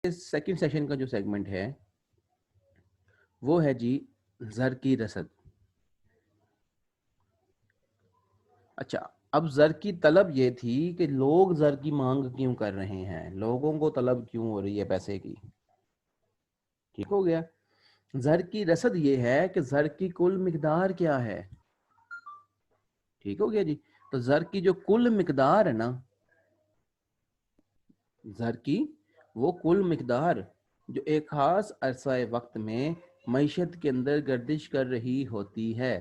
Second session کا جو segment ہے وہ ہے جی زر کی رسد. اچھا، اب زر کی طلب یہ تھی کہ لوگ زر کی مانگ کیوں کر رہے ہیں، لوگوں کو طلب کیوں ہو رہی ہے پیسے کی. ٹھیک ہو گیا. زر کی رسد یہ ہے کہ زر کی کل مقدار کیا ہے. ٹھیک ہو گیا جی. تو زر کی جو کل مقدار ہے نا، زر کی وہ کل مقدار جو ایک خاص عرصہ وقت میں معیشت کے اندر گردش کر رہی ہوتی ہے،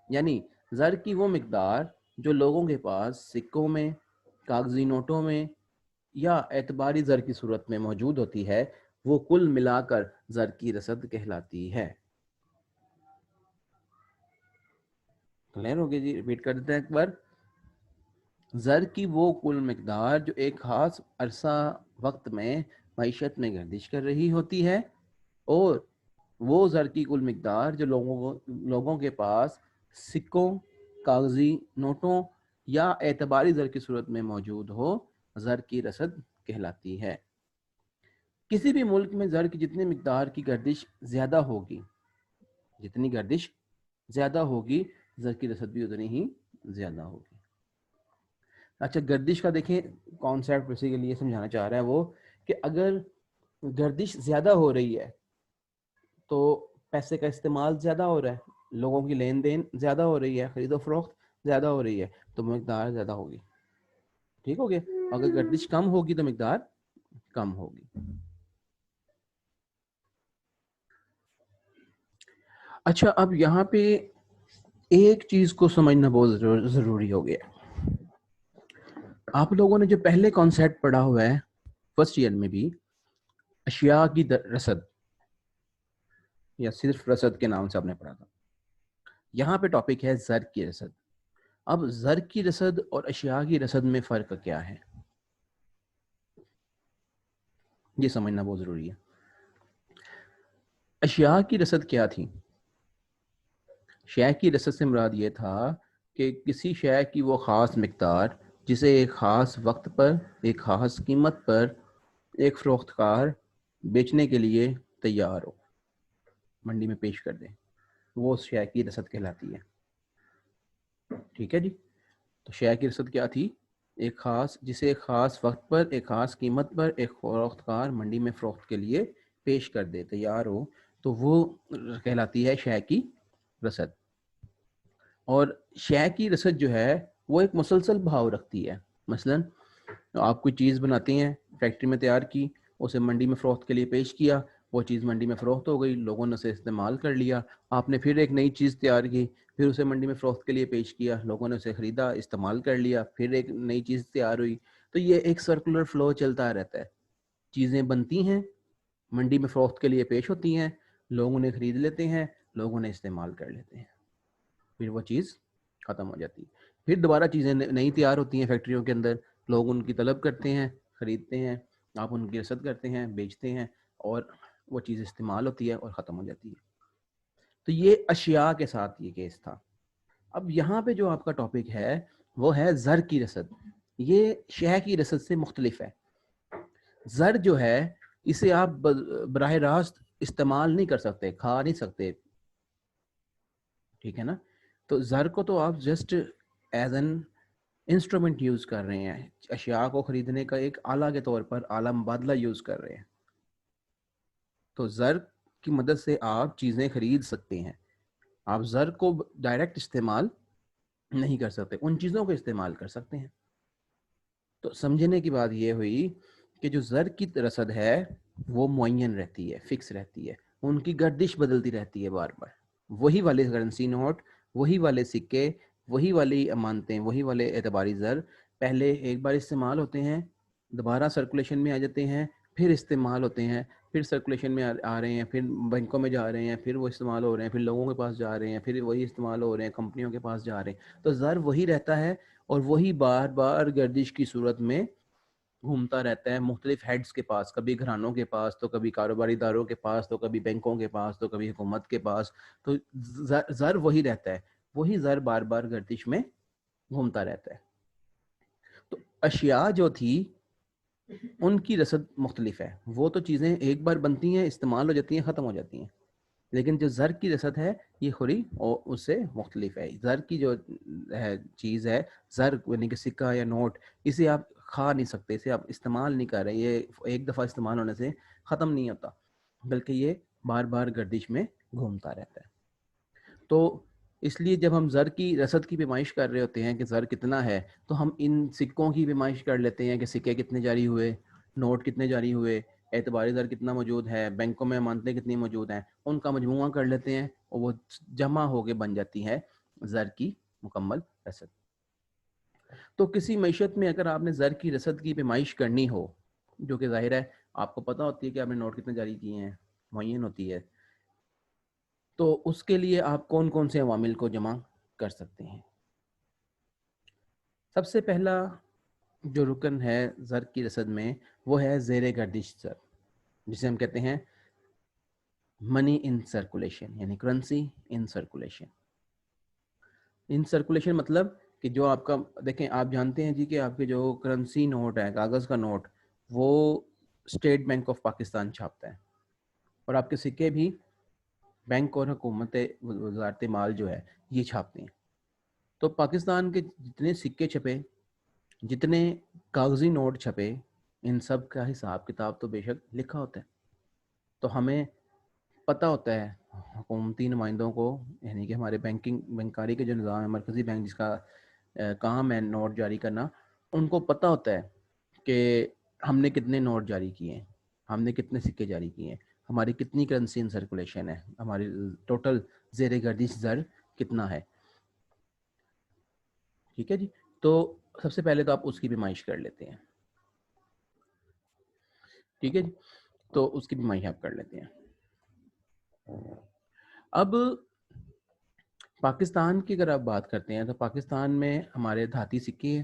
یعنی زر کی وہ مقدار جو لوگوں کے پاس سکوں میں، کاغذی نوٹوں میں یا اعتباری زر کی صورت میں موجود ہوتی ہے، وہ کل ملا کر زر کی رسد کہلاتی ہے. کلیئر ہو گیا جی؟ ریپیٹ کر دیتے ہیں ایک بار. زر کی وہ کل مقدار جو ایک خاص عرصہ وقت میں معیشت میں گردش کر رہی ہوتی ہے، اور وہ زر کی کل مقدار جو لوگوں کے پاس سکوں، کاغذی نوٹوں یا اعتباری زر کی صورت میں موجود ہو، زر کی رسد کہلاتی ہے. کسی بھی ملک میں زر کی جتنی مقدار کی گردش زیادہ ہوگی، جتنی گردش زیادہ ہوگی، زر کی رسد بھی اتنی ہی زیادہ ہوگی. اچھا، گردش کا دیکھیں کانسیپٹ اسی کے لیے سمجھانا چاہ رہا ہے وہ کہ اگر گردش زیادہ ہو رہی ہے تو پیسے کا استعمال زیادہ ہو رہا ہے، لوگوں کی لین دین زیادہ ہو رہی ہے، خرید و فروخت زیادہ ہو رہی ہے، تو مقدار زیادہ ہوگی. ٹھیک ہو گیا. اگر گردش کم ہوگی تو مقدار کم ہوگی. اچھا، اب یہاں پہ ایک چیز کو سمجھنا بہت ضروری ہو گیا. آپ لوگوں نے جو پہلے کانسیپٹ پڑھا ہوا ہے فرسٹ ایئر میں بھی، اشیاء کی رسد یا صرف رسد کے نام سے آپ نے پڑھا تھا، یہاں پہ ٹاپک ہے زر کی رسد. اب زر کی رسد اور اشیاء کی رسد میں فرق کیا ہے، یہ سمجھنا بہت ضروری ہے. اشیاء کی رسد کیا تھی؟ شے کی رسد سے مراد یہ تھا کہ کسی شے کی وہ خاص مقدار جسے ایک خاص وقت پر ایک خاص قیمت پر ایک فروخت کار بیچنے کے لیے تیار ہو، منڈی میں پیش کر دیں، وہ اس شے کی رسد کہلاتی ہے. ٹھیک ہے جی. تو شے کی رسد کیا تھی؟ ایک خاص جسے ایک خاص وقت پر ایک خاص قیمت پر ایک فروخت کار منڈی میں فروخت کے لیے پیش کر دے، تیار ہو، تو وہ کہلاتی ہے شے کی رسد. اور شے کی رسد جو ہے وہ ایک مسلسل بھاؤ رکھتی ہے. مثلا آپ کوئی چیز بناتے ہیں، فیکٹری میں تیار کی، اسے منڈی میں فروخت کے لیے پیش کیا، وہ چیز منڈی میں فروخت ہو گئی، لوگوں نے اسے استعمال کر لیا. آپ نے پھر ایک نئی چیز تیار کی، پھر اسے منڈی میں فروخت کے لیے پیش کیا، لوگوں نے اسے خریدا، استعمال کر لیا، پھر ایک نئی چیز تیار ہوئی. تو یہ ایک سرکولر فلو چلتا رہتا ہے. چیزیں بنتی ہیں، منڈی میں فروخت کے لیے پیش ہوتی ہیں، لوگوں نے خرید لیتے ہیں، لوگوں نے استعمال کر لیتے ہیں، پھر وہ چیز ختم ہو جاتی ہے. پھر دوبارہ چیزیں نئی تیار ہوتی ہیں فیکٹریوں کے اندر، لوگ ان کی طلب کرتے ہیں، خریدتے ہیں، آپ ان کی رسد کرتے ہیں، بیچتے ہیں، اور وہ چیز استعمال ہوتی ہے اور ختم ہو جاتی ہے. تو یہ اشیاء کے ساتھ یہ کیس تھا. اب یہاں پہ جو آپ کا ٹاپک ہے وہ ہے زر کی رسد. یہ شے کی رسد سے مختلف ہے. زر جو ہے اسے آپ براہ راست استعمال نہیں کر سکتے، کھا نہیں سکتے. ٹھیک ہے نا. تو زر کو تو آپ just as an instrument use کر رہے ہیں، اشیاء کو خریدنے کا ایک آلہ کے طور پر آلہ مبادلہ یوز کر رہے ہیں. تو زر کی مدد سے آپ چیزیں خرید سکتے ہیں. آپ زر کو ڈائریکٹ استعمال نہیں کر سکتے، ان چیزوں کو استعمال کر سکتے ہیں. تو سمجھنے کی بات یہ ہوئی کہ جو زر کی رسد ہے وہ معین رہتی ہے، فکس رہتی ہے، ان کی گردش بدلتی رہتی ہے بار بار. وہی والے کرنسی نوٹ، وہی والے سکے، وہی والی امانتیں، وہی والے اعتباری زر پہلے ایک بار استعمال ہوتے ہیں، دوبارہ سرکولیشن میں آ جاتے ہیں، پھر استعمال ہوتے ہیں، پھر سرکولیشن میں آ رہے ہیں، پھر بینکوں میں جا رہے ہیں، پھر وہ استعمال ہو رہے ہیں، پھر لوگوں کے پاس جا رہے ہیں، پھر وہی استعمال ہو رہے ہیں، کمپنیوں کے پاس جا رہے ہیں. تو زر وہی رہتا ہے اور وہی بار بار گردش کی صورت میں گھومتا رہتا ہے مختلف ہیڈز کے پاس، کبھی گھرانوں کے پاس، تو کبھی کاروباری اداروں کے پاس، تو کبھی بینکوں کے پاس، تو کبھی حکومت کے پاس. تو زر وہی رہتا ہے، وہی زر بار بار گردش میں گھومتا رہتا ہے. تو اشیاء جو تھی ان کی رسد مختلف ہے. وہ تو چیزیں ایک بار بنتی ہیں، استعمال ہو جاتی ہیں، ختم ہو جاتی ہیں. لیکن جو زر کی رسد ہے یہ تھوڑی اس سے مختلف ہے. زر کی جو ہے چیز ہے، زر یعنی کہ سکہ یا نوٹ، اسے آپ کھا نہیں سکتے، اسے آپ استعمال نہیں کر رہے. یہ ایک دفعہ استعمال ہونے سے ختم نہیں ہوتا، بلکہ یہ بار بار گردش میں گھومتا رہتا ہے. تو اس لیے جب ہم زر کی رسد کی پیمائش کر رہے ہوتے ہیں کہ زر کتنا ہے، تو ہم ان سکوں کی پیمائش کر لیتے ہیں کہ سکے کتنے جاری ہوئے، نوٹ کتنے جاری ہوئے، اعتباری زر کتنا موجود ہے، بینکوں میں امانتیں کتنی موجود ہیں، ان کا مجموعہ کر لیتے ہیں اور وہ جمع ہو کے بن جاتی ہے زر کی مکمل رسد. تو کسی معیشت میں اگر آپ نے زر کی رسد کی پیمائش کرنی ہو، جو کہ ظاہر ہے آپ کو پتہ ہوتی ہے کہ آپ نے نوٹ کتنے جاری کیے ہیں، معین ہوتی ہے، تو اس کے لیے آپ کون کون سے عوامل کو جمع کر سکتے ہیں. سب سے پہلا جو رکن ہے زر کی رسد میں وہ ہے زیر گردش زر، جسے ہم کہتے ہیں منی ان سرکولیشن، یعنی کرنسی ان سرکولیشن. ان سرکولیشن مطلب کہ جو آپ کا، دیکھیں آپ جانتے ہیں جی کہ آپ کے جو کرنسی نوٹ ہے، کاغذ کا نوٹ، وہ اسٹیٹ بینک آف پاکستان چھاپتا ہے، اور آپ کے سکے بھی بینک اور حکومت وزارت مال جو ہے یہ چھاپتے ہیں. تو پاکستان کے جتنے سکے چھپے، جتنے کاغذی نوٹ چھپے، ان سب کا حساب کتاب تو بے شک لکھا ہوتا ہے. تو ہمیں پتہ ہوتا ہے حکومتی نمائندوں کو، یعنی کہ ہمارے بینکاری کے جو نظام ہے، مرکزی بینک جس کا کام ہے نوٹ جاری کرنا، ان کو پتہ ہوتا ہے کہ ہم نے کتنے نوٹ جاری کیے ہیں، ہم نے کتنے سکے جاری کیے ہیں، ہماری کتنی کرنسی ان سرکولیشن ہے، ہماری ٹوٹل زیر گردش زر کتنا ہے. ٹھیک ہے جی. تو سب سے پہلے تو آپ اس کی پیمائش کر لیتے ہیں. ٹھیک ہے جی. تو اس کی پیمائش آپ کر لیتے ہیں. اب پاکستان کی اگر آپ بات کرتے ہیں تو پاکستان میں ہمارے دھاتی سکے ہیں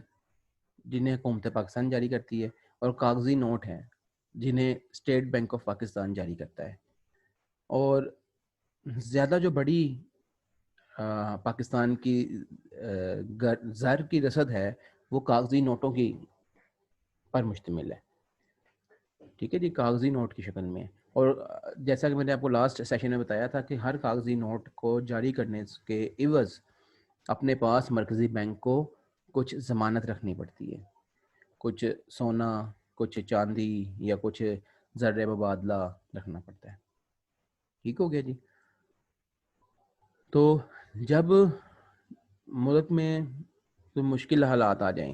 جنہیں حکومت پاکستان جاری کرتی ہے، اور کاغذی نوٹ ہیں جنہیں اسٹیٹ بینک آف پاکستان جاری کرتا ہے. اور زیادہ جو بڑی پاکستان کی زر کی رسد ہے وہ کاغذی نوٹوں کی پر مشتمل ہے. ٹھیک ہے جی، کاغذی نوٹ کی شکل میں. اور جیسا کہ میں نے آپ کو لاسٹ سیشن میں بتایا تھا کہ ہر کاغذی نوٹ کو جاری کرنے کے عوض اپنے پاس مرکزی بینک کو کچھ ضمانت رکھنی پڑتی ہے، کچھ سونا، کچھ چاندی یا کچھ زر مبادلہ رکھنا پڑتا ہے. ٹھیک ہو گیا جی. تو جب ملک میں کوئی مشکل حالات آ جائیں،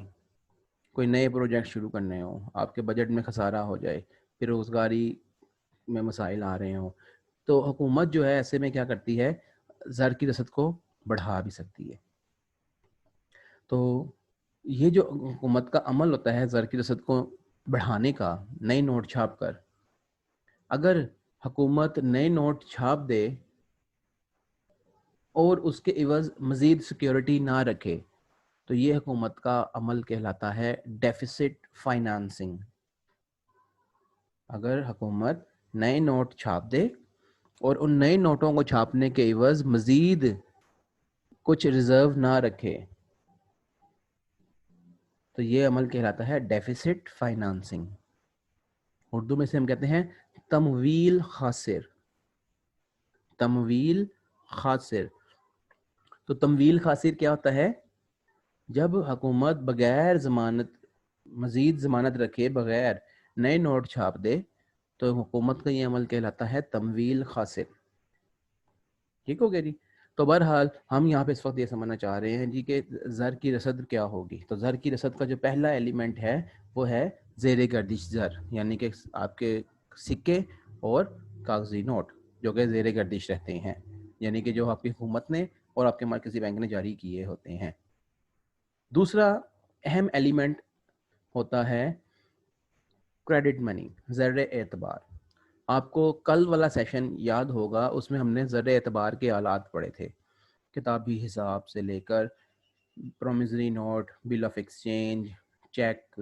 کوئی نئے پروجیکٹ شروع کرنے ہوں، آپ کے بجٹ میں خسارہ ہو جائے، پھر روزگاری میں مسائل آ رہے ہوں، تو حکومت جو ہے ایسے میں کیا کرتی ہے، زر کی رسد کو بڑھا بھی سکتی ہے. تو یہ جو حکومت کا عمل ہوتا ہے زر کی رسد کو بڑھانے کا، نئے نوٹ چھاپ کر، اگر حکومت نئے نوٹ چھاپ دے اور اس کے عوض مزید سیکیورٹی نہ رکھے تو یہ حکومت کا عمل کہلاتا ہے ڈیفیسٹ فائنانسنگ. اگر حکومت نئے نوٹ چھاپ دے اور ان نئے نوٹوں کو چھاپنے کے عوض مزید کچھ ریزرو نہ رکھے تو یہ عمل کہلاتا ہے ڈیفیسٹ فائنانسنگ. اردو میں سے ہم کہتے ہیں تمویل خاسر. تمویل خاسر. تو تمویل خاسر کیا ہوتا ہے؟ جب حکومت بغیر ضمانت، مزید ضمانت رکھے بغیر نئے نوٹ چھاپ دے تو حکومت کا یہ عمل کہلاتا ہے تمویل خاسر. ٹھیک ہو گیا جی. تو بہرحال ہم یہاں پہ اس وقت یہ سمجھنا چاہ رہے ہیں جی کہ زر کی رسد کیا ہوگی. تو زر کی رسد کا جو پہلا ایلیمنٹ ہے وہ ہے زیر گردش زر، یعنی کہ آپ کے سکے اور کاغذی نوٹ جو کہ زیر گردش رہتے ہیں، یعنی کہ جو آپ کی حکومت نے اور آپ کے مرکزی بینک نے جاری کیے ہوتے ہیں. دوسرا اہم ایلیمنٹ ہوتا ہے کریڈٹ منی، زر اعتبار. آپ کو کل والا سیشن یاد ہوگا، اس میں ہم نے زر اعتبار کے آلات پڑھے تھے، کتابی حساب سے لے کر promissory note, bill of exchange, cheque,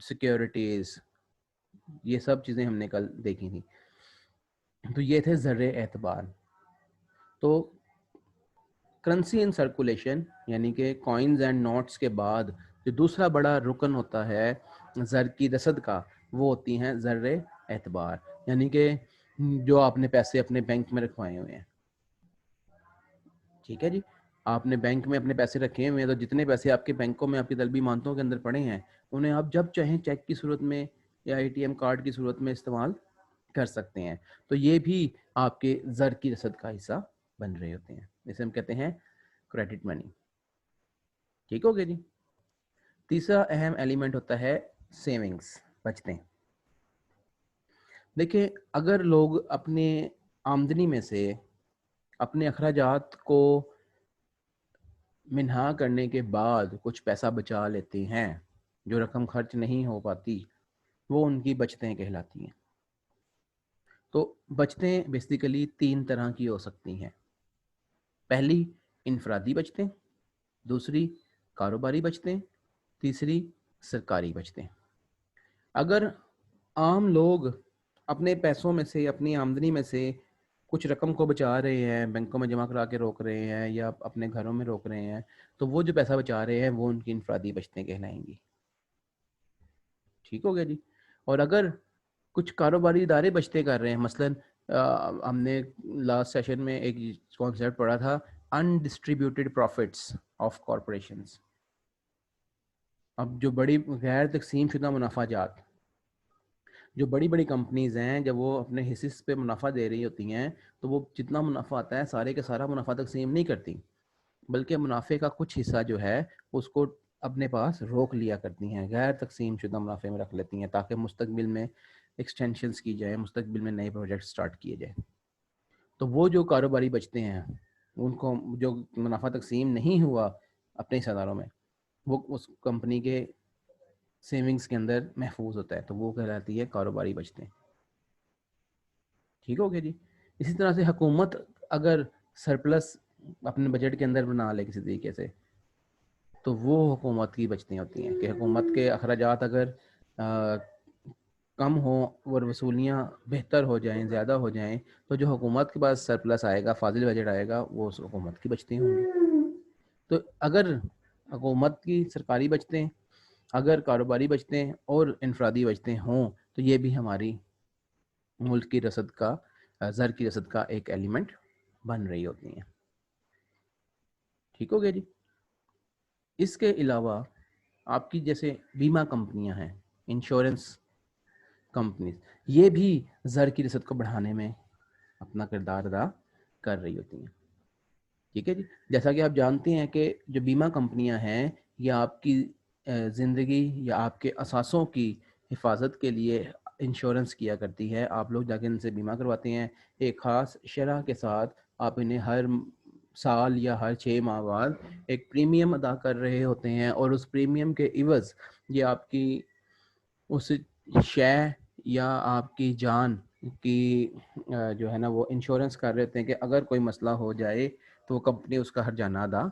securities, یہ سب چیزیں ہم نے کل دیکھی تھیں. تو یہ تھے زر اعتبار. تو کرنسی ان سرکولیشن یعنی کہ کوائنز اینڈ نوٹس کے بعد جو دوسرا بڑا رکن ہوتا ہے زر کی رسد کا وہ ہوتی ہیں زر اعتبار، یعنی کہ جو آپ نے پیسے اپنے بینک میں رکھوائے ہوئے ہیں. ٹھیک ہے جی، آپ نے بینک میں اپنے پیسے رکھے ہوئے ہیں، تو جتنے پیسے آپ کے بینکوں میں آپ کی طلبی مانتوں کے اندر پڑے ہیں انہیں آپ جب چاہیں چیک کی صورت میں یا اے ٹی ایم کارڈ کی صورت میں استعمال کر سکتے ہیں. تو یہ بھی آپ کے زر کی رسد کا حصہ بن رہے ہوتے ہیں، جسے ہم کہتے ہیں کریڈٹ منی. ٹھیک ہو گیا جی. تیسرا اہم ایلیمنٹ ہوتا ہے سیونگز، بچتیں. دیکھیں، اگر لوگ اپنے آمدنی میں سے اپنے اخراجات کو منہا کرنے کے بعد کچھ پیسہ بچا لیتے ہیں، جو رقم خرچ نہیں ہو پاتی وہ ان کی بچتیں کہلاتی ہیں. تو بچتیں بیسیکلی 3 طرح کی ہو سکتی ہیں. پہلی انفرادی بچتیں، دوسری کاروباری بچتیں، تیسری سرکاری بچتیں. اگر عام لوگ اپنے پیسوں میں سے، اپنی آمدنی میں سے کچھ رقم کو بچا رہے ہیں، بینکوں میں جمع کرا کے روک رہے ہیں یا اپنے گھروں میں روک رہے ہیں، تو وہ جو پیسہ بچا رہے ہیں وہ ان کی انفرادی بچتیں کہلائیں گی. ٹھیک ہو گیا جی. اور اگر کچھ کاروباری ادارے بچتیں کر رہے ہیں، مثلاً ہم نے لاسٹ سیشن میں ایک کانسیپٹ پڑھا تھا انڈسٹریبیوٹیڈ پروفٹس آف کارپوریشنز. اب جو بڑی غیر تقسیم شدہ منافع جات، جو بڑی بڑی کمپنیز ہیں، جب وہ اپنے حصص پہ منافع دے رہی ہوتی ہیں تو وہ جتنا منافع آتا ہے سارے کے سارا منافع تقسیم نہیں کرتی، بلکہ منافع کا کچھ حصہ جو ہے اس کو اپنے پاس روک لیا کرتی ہیں، غیر تقسیم شدہ منافع میں رکھ لیتی ہیں تاکہ مستقبل میں ایکسٹینشنز کی جائیں، مستقبل میں نئے پروجیکٹ سٹارٹ کیے جائیں. تو وہ جو کاروباری بچتے ہیں ان کو جو منافع تقسیم نہیں ہوا اپنے حصہ داروں میں، وہ اس کمپنی کے سیونگز کے اندر محفوظ ہوتا ہے، تو وہ کہلاتی ہے کاروباری بچتیں. ٹھیک ہو گیا جی. اسی طرح سے حکومت اگر سرپلس اپنے بجٹ کے اندر بنا لے کسی طریقے سے، تو وہ حکومت کی بچتیں ہوتی ہیں کہ حکومت کے اخراجات اگر کم ہوں اور وصولیاں بہتر ہو جائیں، زیادہ ہو جائیں، تو جو حکومت کے پاس سرپلس آئے گا، فاضل بجٹ آئے گا، وہ اس حکومت کی بچتیں ہوں گی. تو اگر حکومت کی سرکاری بچتیں، اگر کاروباری بچتیں اور انفرادی بچتیں ہوں تو یہ بھی ہماری ملک کی رسد کا، زر کی رسد کا ایک ایلیمنٹ بن رہی ہوتی ہیں. ٹھیک ہو گیا جی. اس کے علاوہ آپ کی جیسے بیمہ کمپنیاں ہیں، انشورنس کمپنیز، یہ بھی زر کی رسد کو بڑھانے میں اپنا کردار ادا کر رہی ہوتی ہیں. ٹھیک ہے جی. جیسا کہ آپ جانتے ہیں کہ جو بیمہ کمپنیاں ہیں یہ آپ کی زندگی یا آپ کے اثاثوں کی حفاظت کے لیے انشورنس کیا کرتی ہے. آپ لوگ جا کے ان سے بیمہ کرواتے ہیں ایک خاص شرح کے ساتھ. آپ انہیں ہر سال یا ہر 6 ماہ بعد ایک پریمیم ادا کر رہے ہوتے ہیں، اور اس پریمیم کے عوض یہ آپ کی اس شے یا آپ کی جان کی جو ہے نا وہ انشورنس کر رہے ہوتے ہیں کہ اگر کوئی مسئلہ ہو جائے تو وہ کمپنی اس کا ہر جانہ ادا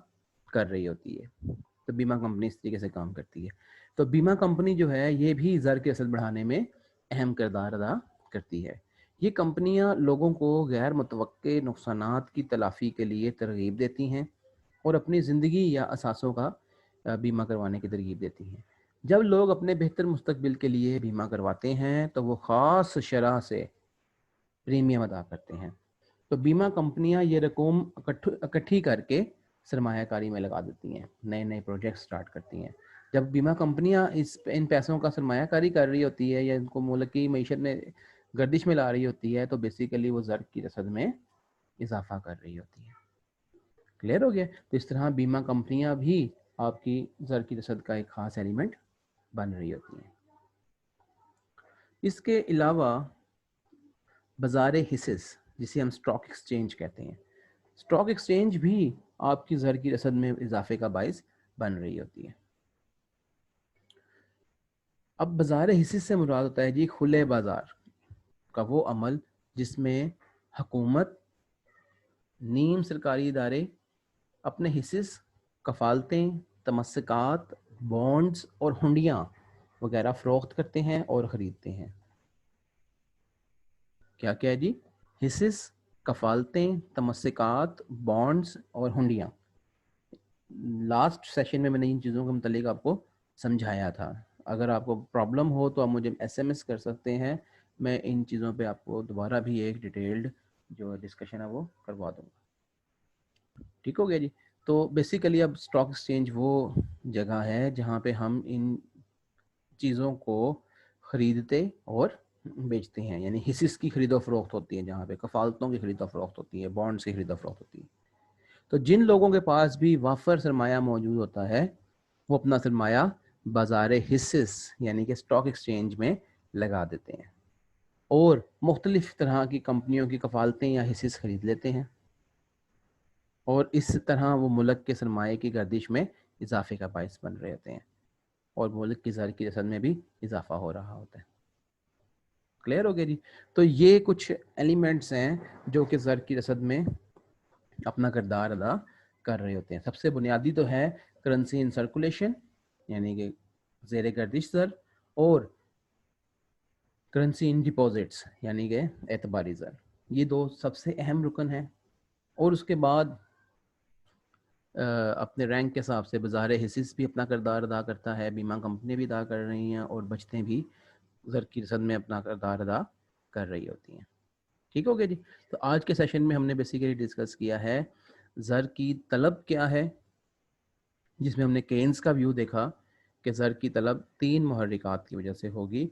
کر رہی ہوتی ہے. تو بیمہ کمپنی اس طریقے سے کام کرتی ہے. تو بیمہ کمپنی جو ہے یہ بھی زر کی رسد بڑھانے میں اہم کردار ادا کرتی ہے. یہ کمپنیاں لوگوں کو غیر متوقع نقصانات کی تلافی کے لیے ترغیب دیتی ہیں اور اپنی زندگی یا اثاثوں کا بیمہ کروانے کی ترغیب دیتی ہیں. جب لوگ اپنے بہتر مستقبل کے لیے بیمہ کرواتے ہیں تو وہ خاص شرح سے پریمیم ادا کرتے ہیں. تو بیمہ کمپنیاں یہ رقوم اکٹھی کر کے سرمایہ کاری میں لگا دیتی ہیں، نئے نئے پروجیکٹ سٹارٹ کرتی ہیں. جب بیمہ کمپنیاں ان پیسوں کا سرمایہ کاری کر رہی ہوتی ہے یا ان کو ملک کی معیشت میں گردش میں لا رہی ہوتی ہے تو بیسیکلی وہ زر کی رسد میں اضافہ کر رہی ہوتی ہے. کلیئر ہو گیا. تو اس طرح بیمہ کمپنیاں بھی آپ کی زر کی رسد کا ایک خاص ایلیمنٹ بن رہی ہوتی ہیں. اس کے علاوہ بازار حصص جسے ہم اسٹاک ایکسچینج کہتے ہیں، اسٹاک ایکسچینج بھی آپ کی زر کی رسد میں اضافے کا باعث بن رہی ہوتی ہے. اب بازار حصص سے مراد ہوتا ہے جی کھلے بازار کا وہ عمل جس میں حکومت، نیم سرکاری ادارے اپنے حصص، کفالتیں، تمسکات، بانڈز اور ہنڈیاں وغیرہ فروخت کرتے ہیں اور خریدتے ہیں. کیا کیا ہے جی؟ حصص، کفالتیں، تمسکات، بانڈز اور ہنڈیاں. لاسٹ سیشن میں نے ان چیزوں کے متعلق آپ کو سمجھایا تھا. اگر آپ کو پرابلم ہو تو آپ مجھے SMS کر سکتے ہیں, میں ان چیزوں پہ آپ کو دوبارہ بھی ایک ڈیٹیلڈ جو ڈسکشن ہے وہ کروا دوں گا. ٹھیک ہو گیا جی. تو بیسیکلی اب اسٹاک ایکسچینج وہ جگہ ہے جہاں پہ ہم ان چیزوں کو خریدتے اور بیچتے ہیں, یعنی حصص کی خرید و فروخت ہوتی ہے, جہاں پہ کفالتوں کی خرید و فروخت ہوتی ہے, بانڈس کی خرید و فروخت ہوتی ہے. تو جن لوگوں کے پاس بھی وافر سرمایہ موجود ہوتا ہے وہ اپنا سرمایہ بازار حصص یعنی کہ اسٹاک ایکسچینج میں لگا دیتے ہیں اور مختلف طرح کی کمپنیوں کی کفالتیں یا حصص خرید لیتے ہیں, اور اس طرح وہ ملک کے سرمایہ کی گردش میں اضافے کا باعث بن رہے ہوتے ہیں اور ملک کی زر کی رسد میں بھی اضافہ ہو رہا ہوتا ہے. کلیئر ہو گیا جی. تو یہ کچھ ایلیمنٹس ہیں جو کہ زر کی رسد میں اپنا کردار ادا کر رہے ہوتے ہیں. سب سے بنیادی تو ہے کرنسی ان سرکولیشن یعنی کہ زیر گردش زر, اور کرنسی ان ڈپازٹس یعنی کہ اعتباری زر. یہ دو سب سے اہم رکن ہیں. اور اس کے بعد اپنے رینک کے حساب سے بازار حصص بھی اپنا کردار ادا کرتا ہے, بیمہ کمپنی بھی ادا کر رہی ہیں, اور بچتیں بھی زر کی رسد میں اپنا کردار ادا کر رہی ہوتی ہیں. ٹھیک ہو گیا جی. تو آج کے سیشن میں ہم نے بیسیکلی ڈسکس کیا ہے زر کی طلب کیا ہے, جس میں ہم نے کینز کا ویو دیکھا کہ زر کی طلب 3 محرکات کی وجہ سے ہوگی: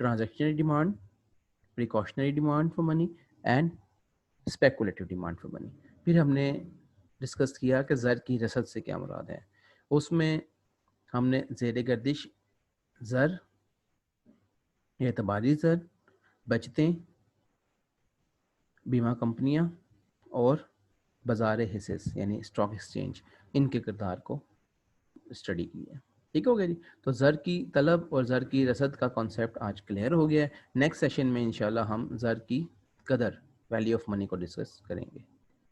transactionary demand, precautionary demand for money and speculative demand for money. پھر ہم نے ڈسکس کیا کہ زر کی رسد سے کیا مراد ہے. اس میں ہم نے زیر گردش زر, اعتباری زر, بچتیں, بیمہ کمپنیاں اور بازار حصص یعنی اسٹاک ایکسچینج, ان کے کردار کو اسٹڈی کی ہے. ٹھیک ہو گیا جی. تو زر کی طلب اور زر کی رسد کا کانسیپٹ آج کلیئر ہو گیا ہے. نیکسٹ سیشن میں انشاءاللہ ہم زر کی قدر, ویلیو آف منی کو ڈسکس کریں گے.